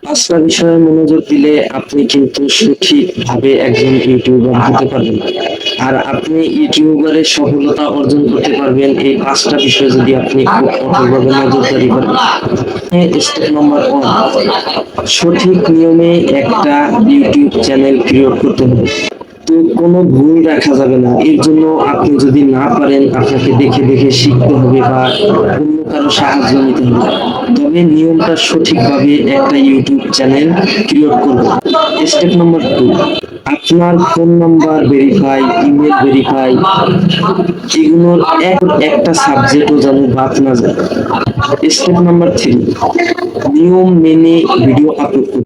পাঁচটা বিষয়ে মনোযোগ দিলে আপনি কিন্তু সঠিকভাবে একজন ইউটিউবার হতে পারবেন। আর আপনি ইউটিউবারের সফলতা অর্জন করতে পারবেন এই পাঁচটা বিষয় যদি আপনি খুব কঠোরভাবে নজরদারি করেন। স্টেপ নাম্বার 1, সঠিক নিয়মে একটা ইউটিউব চ্যানেল ক্রিয়েট করতে হবে। তো কোনো ভুল রাখা যাবে না। এর জন্য আপনি যদি না পারেন আপনাকে দেখে দেখে শিখতে হবে বা অন্য কারো সাহায্য নিতে হবে। তবে নিয়মটা সঠিকভাবে একটা ইউটিউব চ্যানেল ক্রিয়েট করবেন। স্টেপ নাম্বার 2, আপনার phone number verify, email verify, এগুলোর একটা সাবজেক্টও যেন বাদ না যায়। স্টেপ নাম্বার 3, নিয়ম মেনে ভিডিও আপলোড করুন।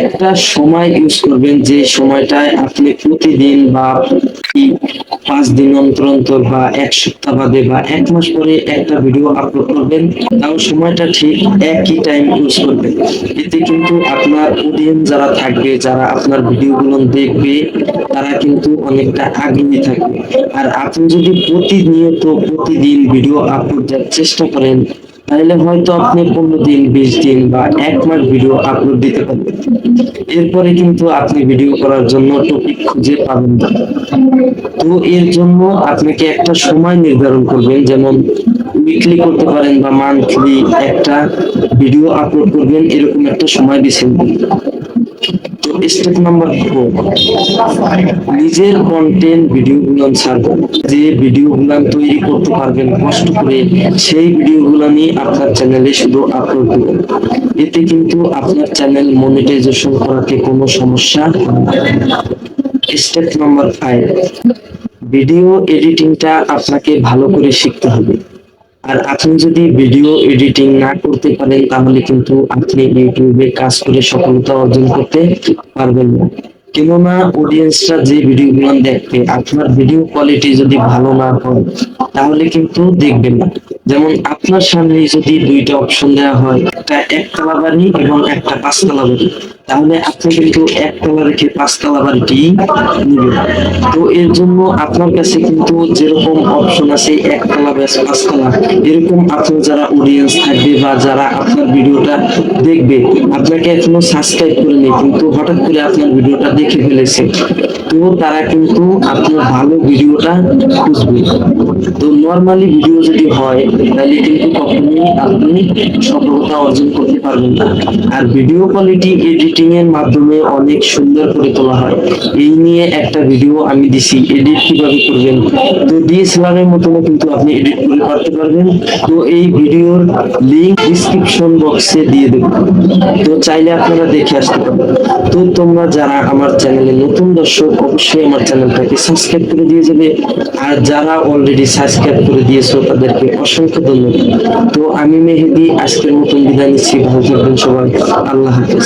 একটা সময় ইউজ করবেন যে সময়টায় আপনি প্রতিদিন বা 5 দিন অন্তর অন্তর বা 1 সপ্তাহ বাদে বা 1 মাস পরে একটা ভিডিও আপলোড করবেন। তাও সময়টা ঠিক একই টাইম ইউজ করবেন। এতে কিন্তু আপনার অডিয়েন্স যারা থাকবে, যারা আপনার ভিডিওগুলো দেখবে, তারা কিন্তু অনেকটা আগ্রহী থাকবে। আর আপনি যদি প্রতিদিন ভিডিও আপলোড দেওয়ার চেষ্টা করেন, তাহলে হয়তো আপনি 15 দিন, 20 দিন বা 1 মাস ভিডিও আপলোড দিতে পারবেন। এরপরে কিন্তু আপনি ভিডিও করার জন্য টপিক খুঁজে পাবেন না। তো এর জন্য আপনাকে একটা সময় নির্ধারণ করবেন, যেমন উইকলি করতে পারেন বা মান্থলি একটা ভিডিও আপলোড করবেন, এরকম একটা সময় বেছে নেবেন। তো স্টেপ নাম্বার 4, নিজের কন্টেন্ট ভিডিওগুলো ছাড়বেন। যে ভিডিওগুলো তৈরি করতে পারবেন কষ্ট করে, সেই ভিডিওগুলো নিয়ে আপনার চ্যানেলে শুধু আপলোড দিবেন। এতে কিন্তু আপনার চ্যানেল মনিটাইজেশন করাতে কোনো সমস্যা হবে না। স্টেপ নাম্বার 5, ভিডিও এডিটিংটা আপনাকে ভালো করে শিখতে হবে। আর আপনি যদি ভিডিও এডিটিং না করতে পারেন তাহলে কিন্তু আপনি ইউটিউবে কাজ করে সফলতা অর্জন করতে পারবেন না। কেননা অডিয়েন্সরা যে ভিডিওগুলো দেখবে, আপনার ভিডিও কোয়ালিটি যদি ভালো না হয় তাহলে কিন্তু দেখবেন না। যেমন আপনার সামনে যদি দুইটা অপশন দেওয়া হয়, একটা একতলা বাড়ি এবং একটা 5 তলা বাড়ি, তাহলে আপনি কিন্তু একতলা রেখে 5 তলা বাড়িটি নিবেন। তো এর জন্য আপনার কাছে কিন্তু যেরকম অপশন আছে একতলা ব্যাস 5 তলা, এরকম আপনার যারা অডিয়েন্স থাকবে বা যারা আপনার ভিডিওটা দেখবে, আপনাকে এখনো সাবস্ক্রাইব করেনি কিন্তু হঠাৎ করে আপনার ভিডিওটা দেখে ফেলেছে, তো তারা কিন্তু আপনার ভালো ভিডিওটা খুঁজবে। তো নরমালি ভিডিও যদি হয় তাহলে কিন্তু কখনোই আপনি সফলতা অর্জন করতে পারবেন না। আর ভিডিও কোয়ালিটি এডিটিং এর মাধ্যমে অনেক সুন্দর করে তোলা হয়। এই নিয়ে একটা ভিডিও আমি দিছি, এডিট কিভাবে করবেন। তো ডিএসএলআর এর মতনও কিন্তু আপনি এডিট করে করতে পারবেন। তো এই ভিডিওর লিংক ডেসক্রিপশন বক্সে দিয়ে দেব, তো চাইলে আপনারা দেখে আসতে পারেন। তো তোমরা যারা আমার চ্যানেলে নতুন দর্শক, অবশ্যই আমার চ্যানেলটাকে সাবস্ক্রাইব করে দিয়ে যাবে। আর যারা অলরেডি সাবস্ক্রাইব করে দিয়েছো তাদেরকে অসংখ্য ধন্যবাদ। তো আমি মেহেদী আজকের মতন বিদায় নিচ্ছি। ভালো থাকবেন সবাই। আল্লাহ হাফেজ।